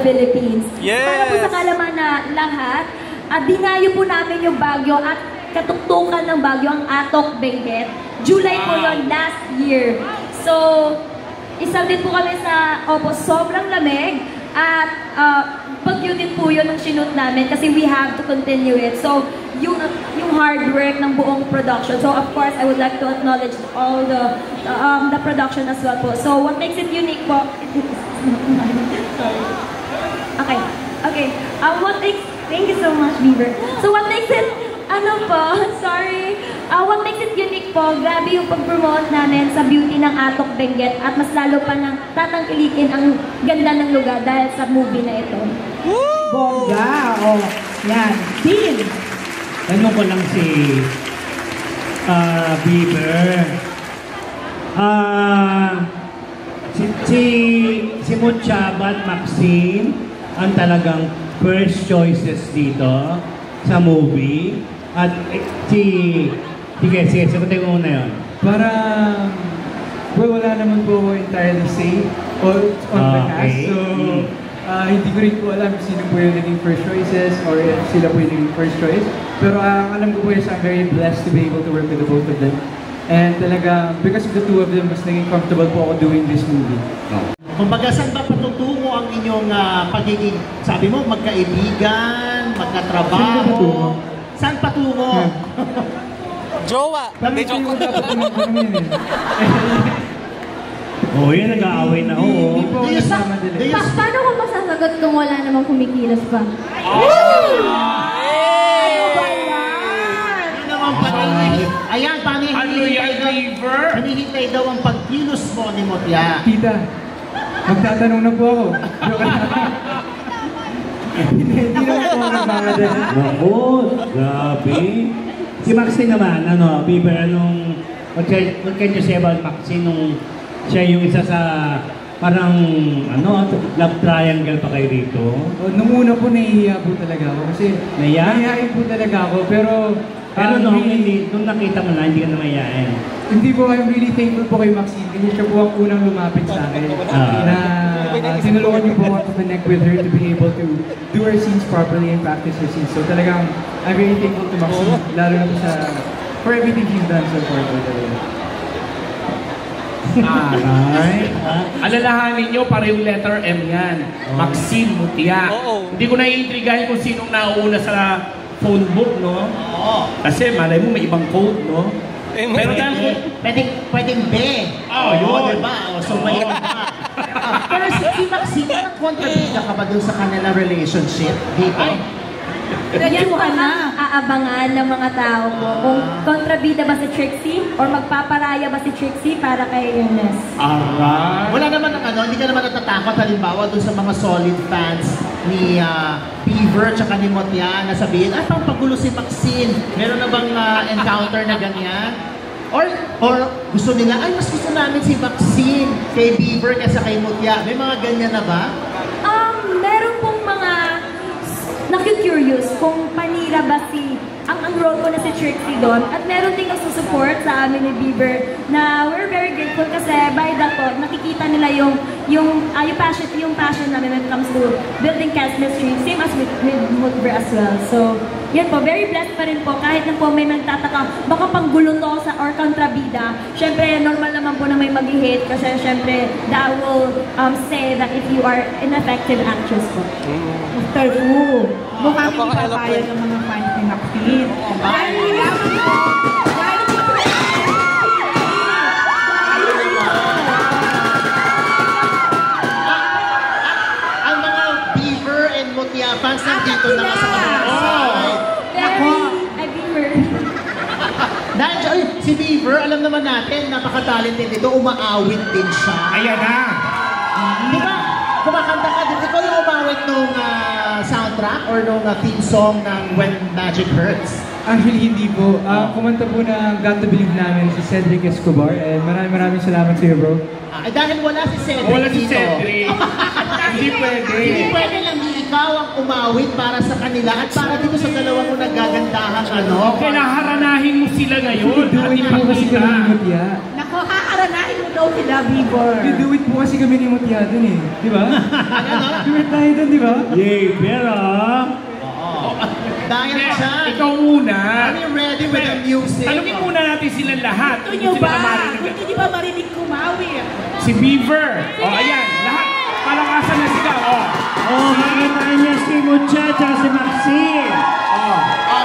Philippines. Yes! Para po sa kalaman na lahat, dinayo po namin yung Baguio at katuktukan ng Baguio ang Atok Benguet. July po yun last year. So, isa din po kami sa, sobrang lamig. At bagyo din po yun ang sinut namin kasi we have to continue it. So, yung hard work ng buong production. So, of course, I would like to acknowledge all the production as well po. So, what makes it unique po? Sorry. Okay. Thank you so much, Beaver. So, what makes it, what makes it unique po, grabe yung pag-promote namin sa beauty ng Atok Benguet at mas lalo pa nang tatangkilikin ang ganda ng lugar dahil sa movie na ito. Bongga! Yan. Team! Tanong ko lang si Beaver. Si Mutchaba at Maxine ang talagang first choices dito sa movie. At sige, sagutin ko muna yun. Para, wala naman po ako entirely say on the cast. So, hindi ko rin po alam sino po yung naging first choices or if sila po yung naging first choice. Pero alam ko po is I'm very blessed to be able to work with the both of them. And talaga, because of the two of them, mas naging comfortable po ako doing this movie. Kumbaga, saan ba patutungo ang inyong pagiging, sabi mo, magkaibigan, magkatrabaho? Saan patungo? Jowa! Kami yung dapat naman Yan, nag-aaway na. Hindi po ako nagmamadali. Paano ko masasagot kung wala namang kumikilos pa? Ayan, paano hinihintay daw ang pagkilos mo ni Mutya? Tita, magtatanong na po ako. Hindi naman po ako nagmamadali. Naku, grabe. Si Maxine naman, Beaver, what can you say about Maxine nung siya yung isa sa parang, love triangle pa kayo dito? Nung una po, nahihiya po talaga ako. Kasi nahihiyain po talaga ako, pero nung nakita mo na, hindi ka na mahihiyain. Hindi po, I'm really thankful po kay Maxine kasi siya po ang unang lumapit sa akin na tinulungan niyo po ako to connect with her to be able to do her scenes properly and practice her scenes. So talagang, I'm very thankful to Maxine, lalo na po for everything she's done so far. Alalahanin nyo, parehong letter M yan. Maxine Mutya. Hindi ko naiintrigahin kung sinong nauuna sa phone book, no? Kasi malay mo may ibang code, no? Pero pwedeng B. Yun, diba? So may iba. Pero si Maxine, anong kontrabida ka ba dun sa kanila relationship dito? Yan po ang aabangan ng mga tao po. Kung kontrabida ba si Trixie or magpaparaya ba si Trixie para kay Ernest. Wala naman hindi ka naman natatakot halimbawa dun sa mga solid fans ni Beaver tsaka ni Mutya na sabihin, pang pagulo si Maxine. Meron na bang encounter na ganyan? Or gusto nila, mas gusto namin si Maxine kay Beaver kaysa kay Mutya. May mga ganyan na ba? Meron pong mga naku-curious kung panira ba ang role ko na si Trixie doon. At meron din nagsusupport sa amin ni Beaver na we're very grateful kasi by that po, nakikita nila yung passion namin when it comes to building chemistry, same as with Mutver as well. So, yan po, very blessed pa rin po. Kahit na po may magtataka, baka panggulo to or kontrabida. Siyempre, normal naman po na may mag-hate kasi siyempre, that will say that if you are ineffective actress po. Mr. Fu, mukhang hindi papayag ng mga fans ni Maxine. Ang mga Beaver and Mutya fans nandito na sa kabilang side. Dahil si Beaver, alam naman natin, napaka-talented dito, umaawit din siya. Ayan na! Di ba? Kumakanta ka din. Ikaw yung umawit nung soundtrack or nung theme song ng When Magic Hurts? Actually, hindi po. Kumanta po ng Got to Believe namin si Cedric Escobar. And maraming salamat sa iyo, bro. Dahil wala si Cedric Wala si dito. Cedric. Hindi pwede. Hindi pwede lang ikaw ang umawit para sa kanila at para dito sa dalawang mo nagagandahan Kaya haranahin mo sila ngayon. Doon po kasi kami ni Mutya. Naku, Pananahin mo daw sila, Bieber. Do it po kasi kami ni Mutia dun eh. Di ba? Do it tayo dun, di ba? Yay, pero... Dahil dyan, Ikaw muna. are you ready with the music? Tanungin muna natin silang lahat. Gusto nyo Hindi ba? sila marinig. Gusto nyo ba marinig kumawi? Si Beaver. O, ayan. Lahat. Palakasan na sila. O. Oh, makakataan niya si Mucha at si Maxine.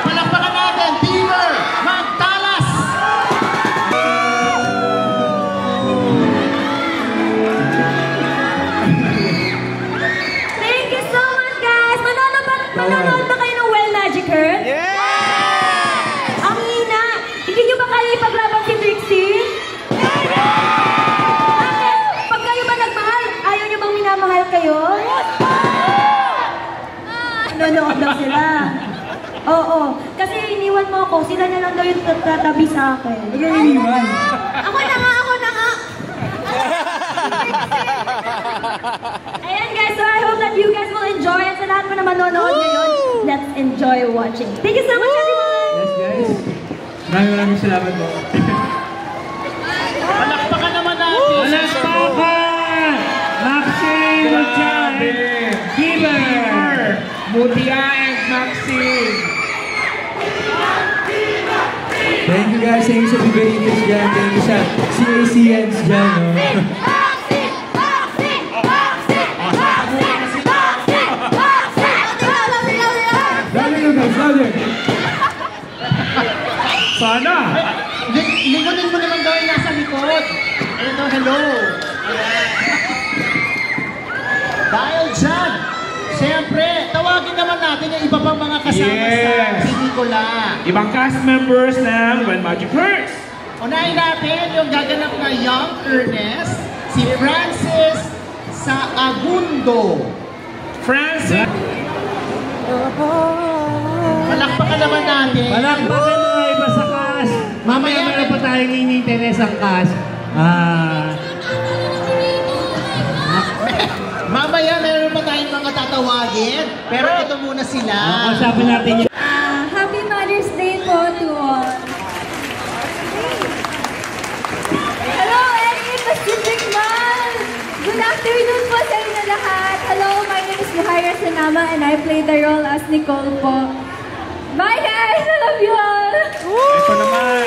Palakpakan natin, Beaver Magtalas! Thank you so much, guys! Manonood ba kayo ng Well Magic Earth? Yeah! Ang hina! Hindi nyo ba kaya ipaglaban si Trixie? Bakit? Pag kayo ba nagmahal, ayaw nyo bang minamahal kayo? Nanonood daw sila. Oo, kasi iniwan mo ako, sila na lang daw yung tatabi sa akin. Ano yung iniwan? Ako na nga! Ayan guys, so I hope that you guys will enjoy. At sa lahat mo na manonood ngayon, let's enjoy watching. Thank you so much, everyone! Yes, guys. Maraming salamat po. Palakpakan naman natin! Palakpakan! Maxine, Mucha, Beaver! Mutia and Maxine. Thank you guys. Thank you sa Biberitas dyan. Thank you sa CACNs dyan. Louder. Sana. Lingunin mo naman daw yung nasa likod. Ayun daw, hello. Dahil dyan, siyempre, tawagin naman natin yung iba pang mga kasama sa pelikula. Ibang cast members ng Well Magic Earth. Unahin natin yung gaganap na Young Ernest, si Francis Saagundo. Francis. Palakpakan naman natin. Palakpakan mga iba sa cast. Mamaya meron pa tayong ini-interesang cast. Mamaya meron pa tayong mga tatawagin, pero ito muna sila. Sabi natin yun. Happy Mother's Day po to all. Hello, Eric Pacific Man! Good afternoon po sa inyo lahat. Hello, my name is Luhaira Sanama and I play the role as Nicole po. Bye guys! I love you all! Ito naman.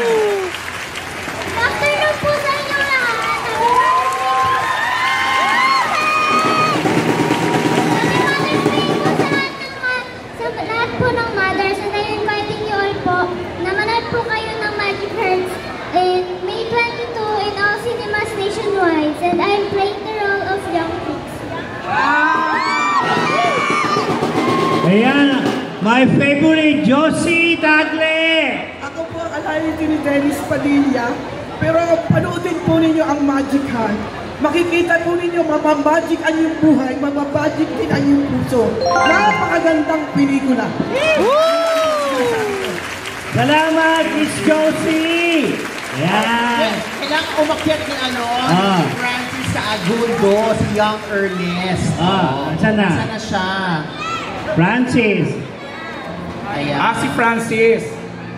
Good afternoon po sa inyo lahat. Sa lahat po ng mothers, and I'm inviting you all po na manood po kayo ng Magic Earth in May 22 in all cinemas nationwide, and I'm playing the role of Young Trixie. Ayan, my favorite, Josie Tagle. Ako po ang alayin ni Dennis Padilla. Pero panoodin po ninyo ang Magic Hand. Makikita po ninyo, mamagic ang iyong buhay, mamagic din ang iyong puso. Napakagandang pelikula. Salamat, Miss Josie. Ayan. Kailangan umakyat ni si Francis Saagundo, si Young Ernest. Saan na? Saan na siya? Francis. Ayan. Si Francis.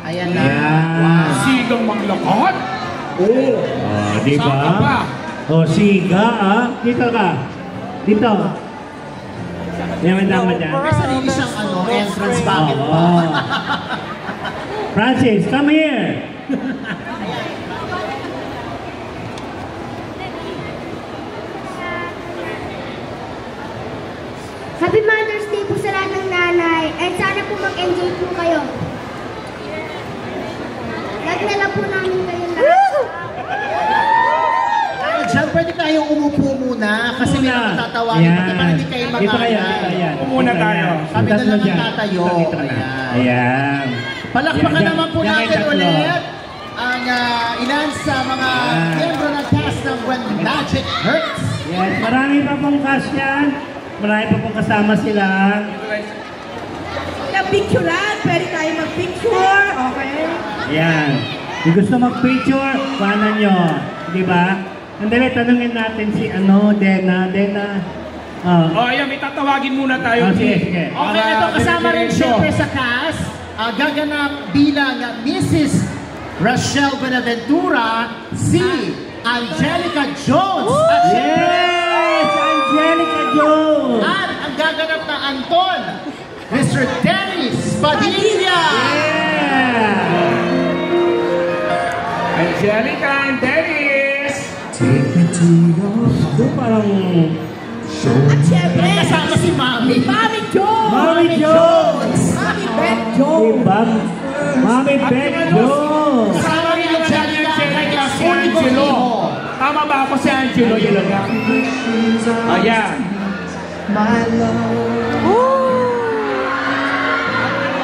Ayan na. Ayan. Sigang maglakad. Oh. Di Saan ka pa? ba? Siga Dito ka. Dito. Yan, may tama dyan. May sarili siyang entrance, bakit ba? Francis, come here. Happy Mother's Day po sa lahat ng nanay, at sana po mag-enjoy po kayo. Nagdala po namin kayo lahat. Diyan, pwede tayong umupo muna kasi may natatawagin. Pati pa hindi kayo mag-aangay. Upo muna tayo. Kami na lang ang tatayo. Ayan. Palakpakan naman po natin ulit ang ilan sa mga miyembro ng cast ng When Magic Hurts. Yes, marami pa pong cast yan. Marami pa pong kasama sila. Picturean, pwede tayo mag-picture, okay? Yan. Kung gusto mag-picture, paano nyo? Di ba? Andali, tanungin natin si Dena. Ayan, may tatawagin muna tayo. Sige. Okay, ito kasama rin siyempre sa cast. Gaganap bilang Mrs. Rachel Benaventura, si Angelica Jones. At Yes! Angelica Jones! At ang gaganap na Anton, Mr. Dennis Padilla. Yeah! Angelica and Dennis! Ito parang... At syempre, Kasama si Mami. Mami Jones! Mami Jones! Mami Beth Jones! Diba? Mami Beth Jones! Kasama ni Angelica kay Si Angelo. Tama ba ako si Angelo? Yun lang. Ayan.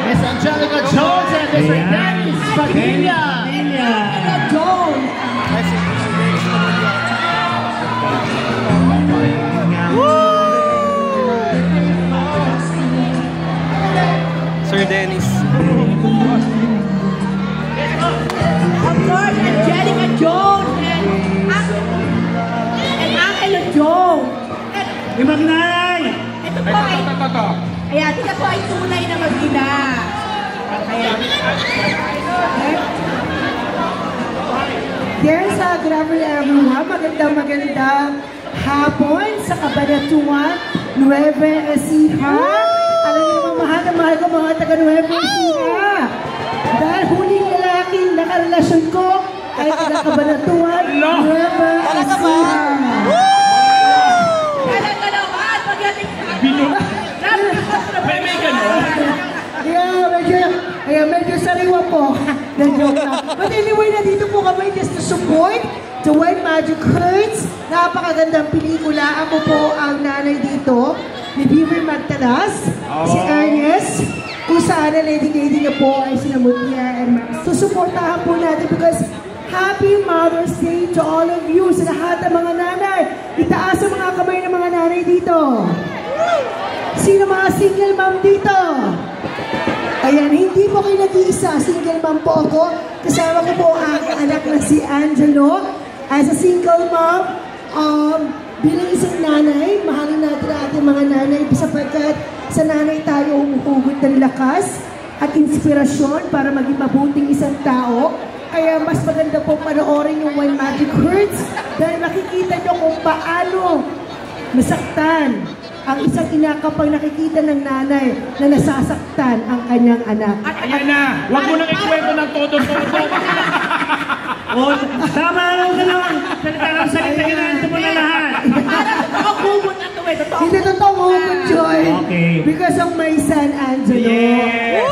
Miss Angelica Jones and Mr. Dennis Padilla. Angelica Jones! Sir Dennis. Of course, Angelica Jones and Angelo Jones. Yung magnay! Ito po ay, ayan, ito po ay tunay na mag-ina. Kaya, Yes, good afternoon everyone. Magandang hapon sa Cabanatuan, Nueva Ecija. Alam niyo naman, mahal na mahal ko mga taga Nueva Ecija. Dahil huling lalaking nakarelasyon ko ay taga Cabanatuan, Nueva Ecija. talaga naman, pagdating sa May gano'n. Kaya medyo sariwa po. Na-joke lang. But anyway, nandito po kami just to support the White Magic Hurts. Napakagandang pelikula. Ako po ang nanay dito ni Beaver Magtalas, si Ernest, kung saan ang lady niya po ay sila Mutia and Max. So, supportahan po natin because Happy Mother's Day to all of you, sa lahat ng mga nanay. Itaas ang mga kamay ng mga nanay dito. Sino mga single mom dito? Ayan, hindi po kayo nag-iisa. Single mom po ako. Kasama ko po ang aking anak na si Angelo. As a single mom, bilang isang nanay, mahalin natin ang ating mga nanay sapagkat sa nanay tayo humuhugot ng lakas at inspirasyon para maging mabuting isang tao. Kaya mas maganda po panoorin yung White Magic Hurts dahil makikita nyo kung paano masaktan ang isang ina kapag nakikita ng nanay na nasasaktan ang kanyang anak. Ayan na. Huwag mo nang ikwento ng todo-todo. Oh, tama lang ka lang. Salita ka na. Ito mo na lahat. Parang kumot na ito eh. Totoo. Hindi totoo mo, Joy. Okay. Because of my son, Angelo. Yes.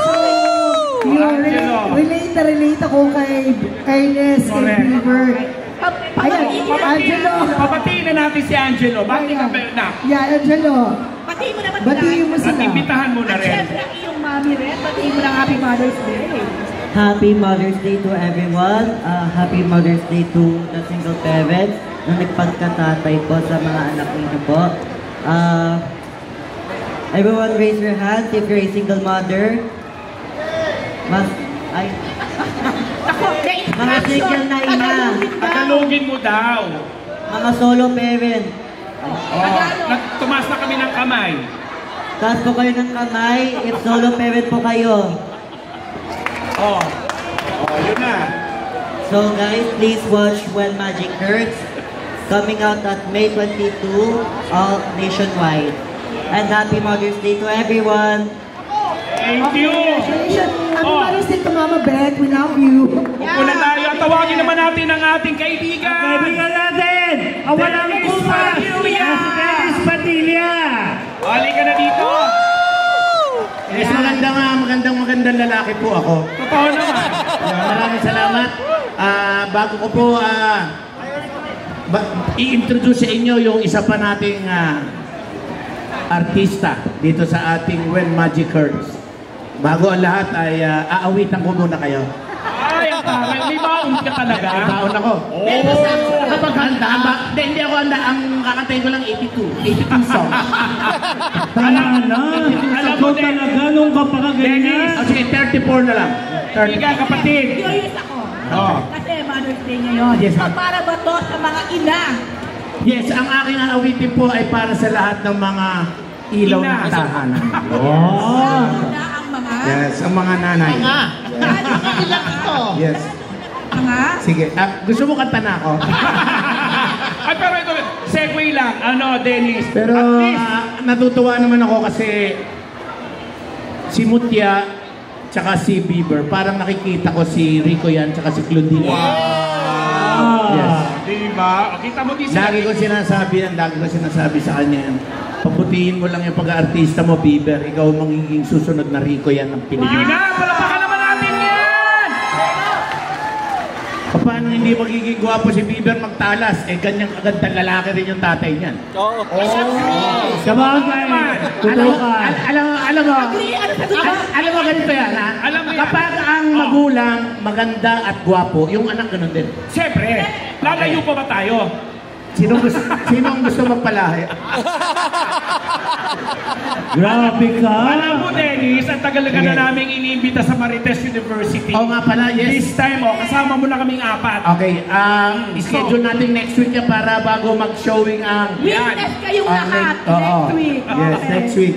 Relate na relate ako kay Ernest, kay Correct. Beaver. Ayan, Angelo. Papatiin na natin si Angelo. Bakit ka na? Yeah, Angelo. Batiin mo naman Batiin mo At sila. imbitahan mo na At rin. syempre, ang iyong mami rin. Batiin mo ng Happy Mother's Day. Happy Mother's Day to everyone. Happy Mother's Day to the single parents na nagpagkatatay po sa mga anak ninyo po. Everyone raise your hands if you're a single mother. Mga single na ina. Tagalogin mo daw. Mga solo parent. Tumaas na kami ng kamay. Taas po kayo ng kamay if solo parent po kayo. Oh, yun na. So guys, please watch When Magic Hurts, coming out at May 22, all nationwide. And Happy Mother's Day to everyone. Thank you. Congratulations. Happy Mother's Day to Mama Beth. We love you. Upo na tayo at tawagin naman natin ang ating kaibigan. Kaibigan natin! Ang walang Dennis kupas! Padilla! Si Dennis Padilla! Hali ka na dito. Yes, magandang lalaki po ako. Totoo naman. Maraming salamat. Bago ko po i-introduce sa inyo yung isa pa nating artista dito sa ating When Magic Hurts. Bago ang lahat ay aawitan ko muna kayo. Ay, may baon ka talaga. May baon ako. Oh! Kapag handa, hindi ako handa. Ang kakatayin ko lang 82 songs. Tama na! Alam mo, Ako talaga nung kapakaganyan. O sige, 34 na lang. Kaibigan, kapatid. Curious ako. Oh. Kasi Mother's Day ngayon. Yes, So, ma'am. para ba to sa mga ina? Yes, ang aking aawitin po ay para sa lahat ng mga ilaw na tahanan. Oh! Na ang mga... Yes, ang mga nanay. Mga ilang ito. Yes. Sige, gusto mo kanta na ako? Ay, pero ito, segue lang. Ano, Dennis? Pero at least, natutuwa naman ako kasi si Mutia tsaka si Bieber, parang nakikita ko si Rico yan tsaka si Claudine. wow! Yes. Diba? Kita mo din sila. Lagi ko sinasabi sa kanya yan. Paputihin mo lang yung pag-aartista mo, Bieber. Ikaw magiging susunod na Rico yan ng Pilipinas. Yun na! Palapakan naman natin yan! Paano hindi magiging gwapo si Bieber magtalas? Eh, ganyang kagandang lalaki rin yung tatay niyan. Oo. Sabagay. Totoo ka. Alam mo ganito yan, ha? Alam mo yan. Kapag ang magulang maganda at gwapo, yung anak ganun din. Siyempre, lalayo pa ba tayo? Sino ang gusto magpalahi? Grabe ka. Alam mo, Dennis, ang tagal na na namin iniimbita sa Marites University. Oo nga pala, yes. This time, kasama mo na kaming 4. Okay, schedule natin next week yan para bago mag-showing ang... Witness kayong lahat next week. Yes, next week.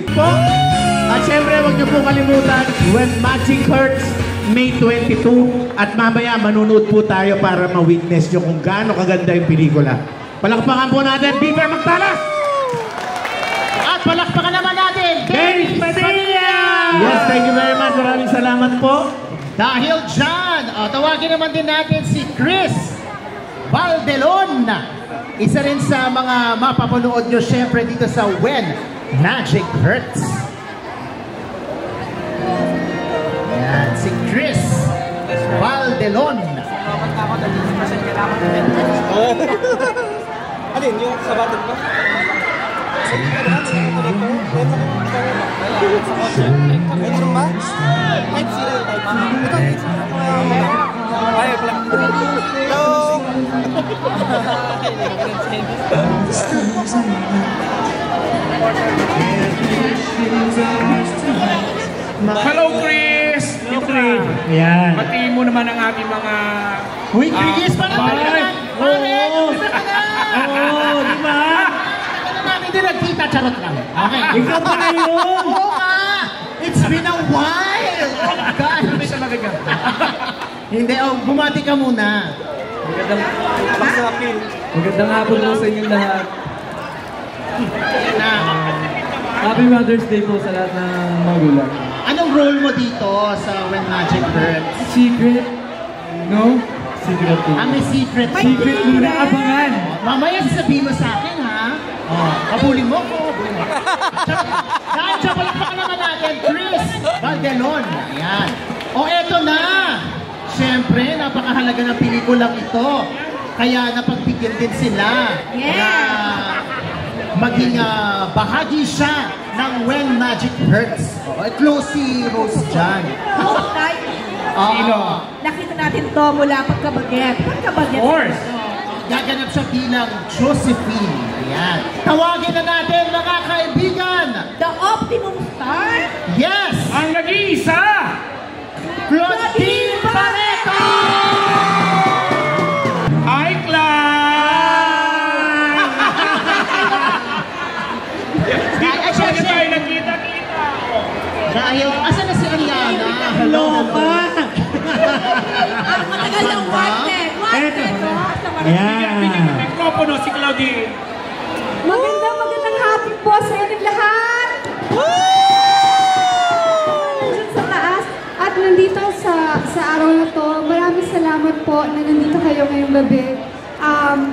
At syempre, huwag niyo po kalimutan, When Magic Hurts, May 22. At mamaya, manunood po tayo para ma-witness nyo kung gaano kaganda yung pelikula. Palakpakan po natin, Bieber Magtalas! At palakpakan naman natin, Dennis Padilla! Yes, thank you very much. Maraming salamat po. Dahil dyan, tawagin naman din natin si Chris Valdelon. Isa rin sa mga mapapanood nyo syempre dito sa When Magic Hurts. Yan, si Chris Valdelon. Alin, yung sa battle ba? Meron ba? Type 0 yung type 0. Ayok lang. Hello, Chris! Dito ka. Ayan. Batiin mo naman ang ating mga... Uy, Chris, parang talagang! Oo, di ba? Hindi nagkita, charot lang. Okay. Ikaw pa na yun! Oo nga! It's been a while! Oh my God! Sabi talaga ka. Hindi, bumati ka muna. Magandang hapon po sa inyong lahat. Na, Happy Mother's Day po sa lahat ng magulang. anong role mo dito sa When Magic Hurts? Secret? No? Secret po. May secret. Secret muna, abangan! Mamaya sasabihin mo sa akin, ha? Kabulin mo ko. Dahil siya, palakpakan naman natin, Chris Valdelon. Ayan. Eto na. Siyempre, napakahalaga ng pelikulang ito. Kaya napagbigyan din sila na maging bahagi siya ng When Magic Hurts. Close si Rose dyan. Sino? Nakita natin to mula pagkabaget. Pagkabaget. Of course. Gaganap siya bilang Josephine. Ayan. Tawagin na natin, mga kaibigan. The Optimum Star. Yes! Ang nag-iisa! Claudine Barreto! Hi, Clan! Dito pa talaga tayo nagkita-kita. Dahil, asan na si Ariana? Hello ka! Ang matagal ng wanted. Wanted, no? Bigyan ng mikropono si Claudine. Magandang hapon po sa inyo lahat. Nandiyan sa taas. At nandito sa araw na to, maraming salamat po na nandito kayo ngayong gabi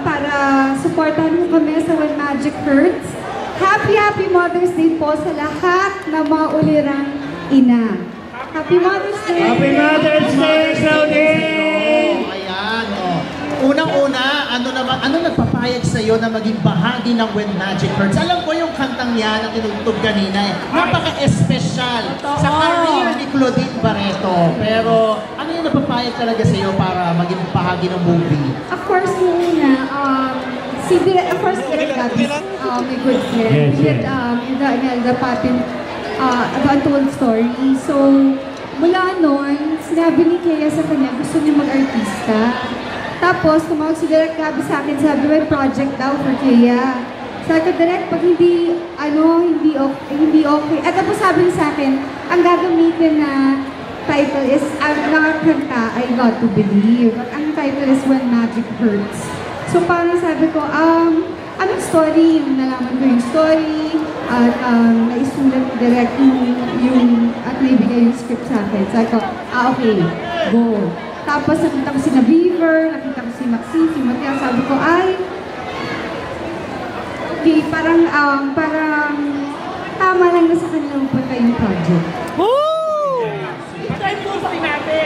para supportahan mo kami sa When Magic Hurts. Happy Mother's Day po sa lahat na mga ulirang ina. Happy Mother's Day! Happy Mother's Day, Claudine! Ayan, Unang-una, ano nagpapayag sa'yo na maging bahagi ng When Magic Hurts? Alam ko yung kantang yan na tinugtog kanina napaka-espesyal sa career ni Claudine Barreto. Pero ano yung nagpapayag talaga sa'yo para maging bahagi ng movie? Of course, yung una, Direk Gabby, my good friend. Yes, In the patent, the untold story. So, mula noon, sinabi ni Kea sa kanya, gusto niya mag-artista. Tapos, tumawag si Direk Gabby sa akin, sabi, may project daw for Kea. Sabi ko, Direk, pag hindi okay. At tapos sabi niya sa akin, ang gagamitin na title is, ang nakakanta, I Got to Believe. Ang ang title is When Magic Hurts. So parang sabi ko, anong story? Yung nalaman ko yung story, at naisulat direct yung at naibigay yung script sa akin. Sabi ko, okay, go. Tapos nakita ko si Beaver, nakita ko si Maxine, si Matia, sabi ko, okay, parang tama lang na sa kanilang punta yung project.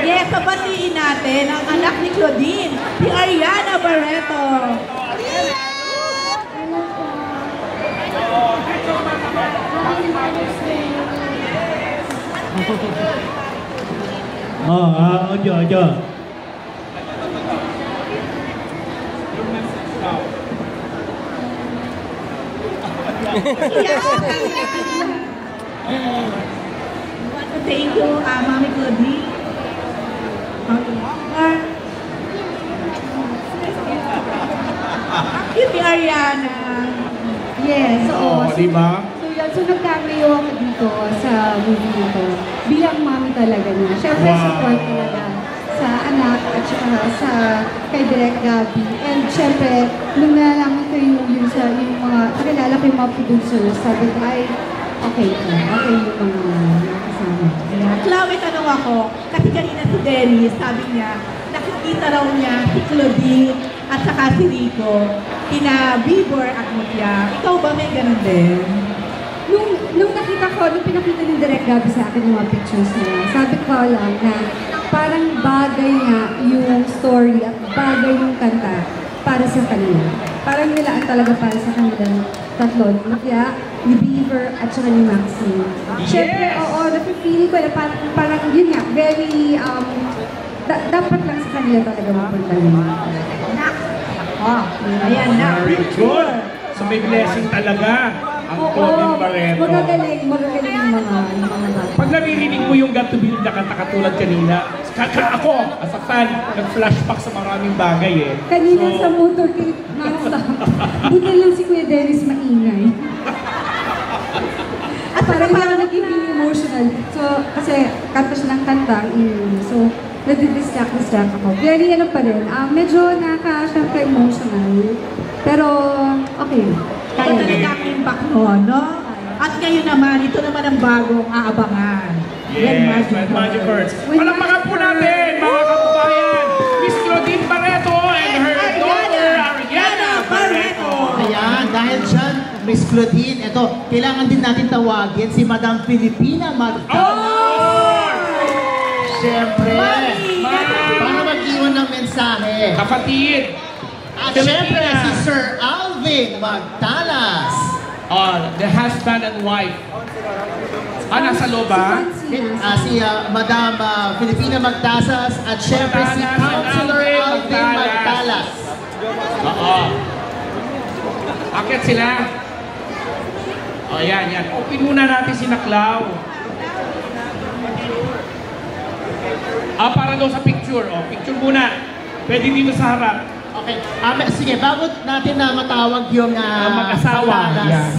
Yes, pabatiin natin ang anak ni Claudine, si Ariana Barreto. Ojo. Thank you, Mami Claudine. Cute ni Ariana. Yes, oo. Diba? So nagkameo ako dito sa movie nito bilang mami talaga niya. Siyempre, support talaga sa anak at saka sa kay Direk Gabby. And siyempre, nung nalaman ko yung mga, nakilala ko yung mga producers, sabi ko, ay, okay yung mga kasama. Chloe, tanong ako, kasi kanina si Dennis, sabi niya, nakikita raw niya si Claudine at saka si Rico, kina Bieber at Mutia. Ikaw ba may ganun din? Nung pinakita ng Direk Gabby sa akin yung mga pictures niya, sabi ko lang na parang bagay nga yung story at bagay yung kanta para sa kanila. Parang nilaan talaga para sa kanilang tatlo. Ni Mutia, ni Beaver, at saka ni Maxine. Siyempre, oo, napipili ko na parang yun nga, very, dapat lang sa kanila talaga mapunta yun. Ayan na. Very good. So may blessing talaga ang Claudine Barreto. Magagaling yung mga bata. Pag naririnig mo yung Got to Build na kanta katulad kanina, ako, as a fan, nag-flashback sa maraming bagay eh. Kanina sa motorcade, buti lang si Kuya Dennis maingay. At parang naging emotional. So, kasi kanta siya ng kanta, so, nadidistract ako. Very pa rin. Medyo syempre emotional. Pero, okay. Kaya talaga ang impact noon, no? At ngayon naman, ito naman ang bagong aabangan. Yes, When Magic Hurts. Palakpakan po natin, mga kababayan, Miss Claudine Barreto and her daughter, Ariana Barreto. Ayan, dahil dyan, Miss Claudine, ito, kailangan din natin tawagin si Madam Filipina Magtalas. Siyempre, para mag-iwan ng mensahe. Kapatid. At siyempre, si Sir Alvin Magtalas. The husband and wife. Nasa loob ba? Si Madam Filipina Magtasas at siyempre si Councilor Alvin Magtalas. Oo. Akit sila. Yan. Open muna natin si Naklaw. Para daw sa picture. Picture muna. Pwede dito sa harap. Okay. Sige, bago natin na matawag yung mag-asawa. Yeah.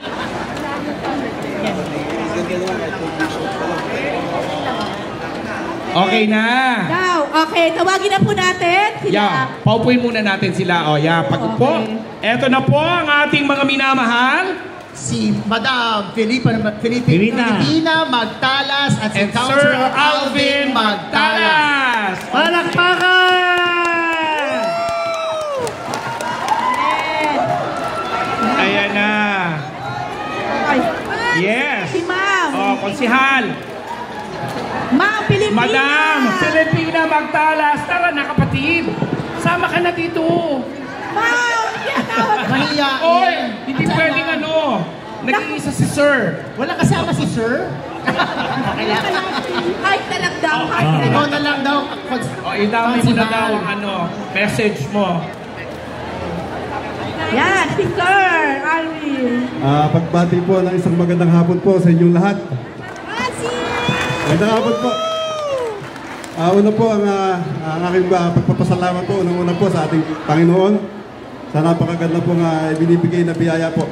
Okay na. Okay, tawagin na po natin sila. Yeah, paupuin muna natin sila. Pag-upo. Eto na po ang ating mga minamahal. Si Madam Filipina Magtalas at si Sir Alvin Magtalas. Palakpakan! Ayan na. Yes. Si Ma'am. Konsihal. Ma'am Filipina. Madam Filipina Magtalas. Tara na kapatid. Sama ka na dito. Ma'am. Mahiyain. Oy, hindi pwedeng nag-iisa si Sir. Wala kasama si Sir? Kahit na lang daw. Ikaw na lang daw. Idami mo na daw message mo. Yan, si Sir Alvin. Pagbati po ng isang magandang hapon po sa inyong lahat. Magandang hapon po. Una po ang aking pagpapasalamat po. Una po sa ating Panginoon. Sa napakaganda po binibigay na biyaya po.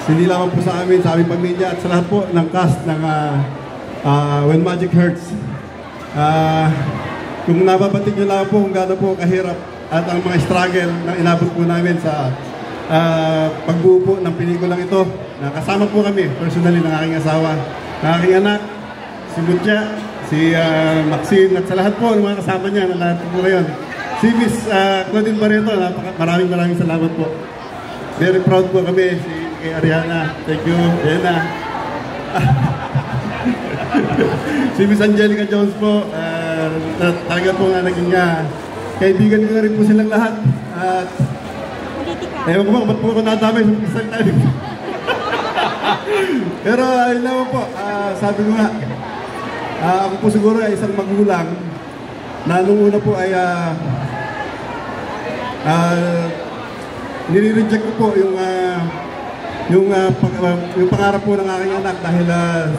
Hindi lamang po sa aming pamilya at sa lahat po ng cast ng When Magic Hurts. kung nababatik nyo lang po kung gaano po kahirap at ang mga struggle na inabot po namin sa pagbuo po ng pelikulang ito. Kasama po kami, personally, ng aking asawa, ng aking anak, si Mutya, si Maxine, at sa lahat po ng mga kasama niya, na lahat po ngayon. Si Miss Claudine Barreto, maraming salamat po. Very proud po kami, kay Ariana, thank you, Jenna. Si Miss Angelica Jones po, talaga po nga naging kaibigan ko na rin po silang lahat. At ewan ko ba, ba't po ako nadamay sa isang tayo? Pero ayun naman po, sabi ko nga, ako po siguro ay isang magulang na nung una po ay nire-reject ko po yung pangarap po ng aking anak dahil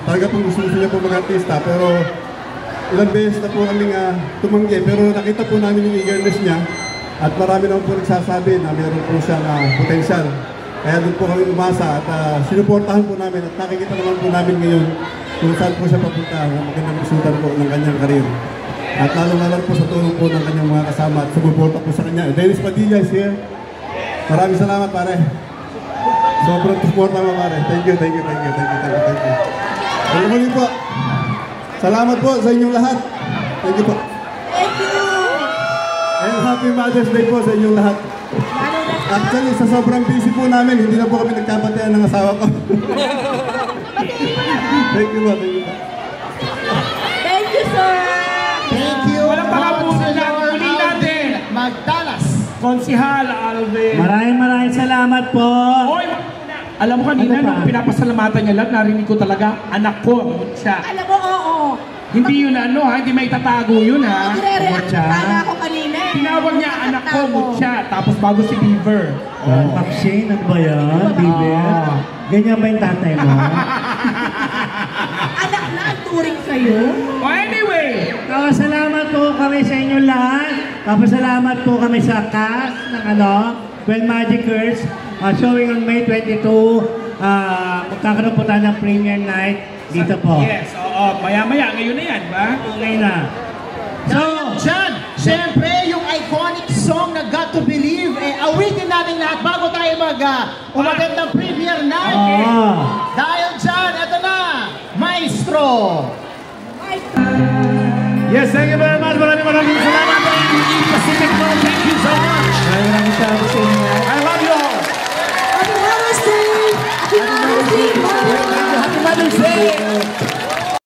talaga pong gusto niya po mag-artista, pero ilang beses na po kaming tumanggi, pero nakita po namin yung eagerness niya at marami naman po nagsasabi na meron po siyang potensyal. Kaya doon po kami umasa at sinuportahan po namin at nakikita naman po namin ngayon kung saan po siya papunta na magandang resultan po ng kanyang karir. At lalo-lalo po sa tulong po ng kanyang mga kasama at sumuporta po sa kanya. Dennis Padilla is here. Maraming salamat, pare. Sobrang suporta mo, pare. Thank you. At muli po, salamat po sa inyong lahat. Thank you po. Thank you! And happy Mother's Day po sa inyong lahat. Actually, sa sobrang busy po namin, hindi na po kami nagkabatian ng asawa ko. Thank you po. Thank you, sir! Thank you. Walang pakapunan na muli natin. Magdalas. Konsihal Alvin. Maraming salamat po. Oy, alam mo kanina, nung pinapasalamatan niya lang, narinig ko talaga, anak ko, Mutya. Alam mo, oo. Hindi yun hindi may tatago yun Nagre-react sana ako kanina. Tinawag niya, anak ko, Mutya. Tapos bago si Beaver. Maxine, ano ba yan, Beaver? Ganyan ba yung tatay mo? Anak na ang turing sa'yo? Anyway! Salamat po kami sa inyo lahat. Salamat po kami sa cast ng When Magic Hurts. Showing on May 22. Magkakaroon po tayo ng premiere night dito po. Yes, oo. Maya-maya, ngayon na yan, ba? Okay na. So, John, syempre, yung iconic song na Got to Believe, awitin natin lahat bago tayo umagat ng premiere night. Dahil dyan, eto na, Maestro! Yes, thank you very much. Maraming salamat. Pacific Mall, thank you so much. Maraming salamat sa inyo. I love you all. Happy Mother's Day! Happy Mother's Day! Happy Mother's Day.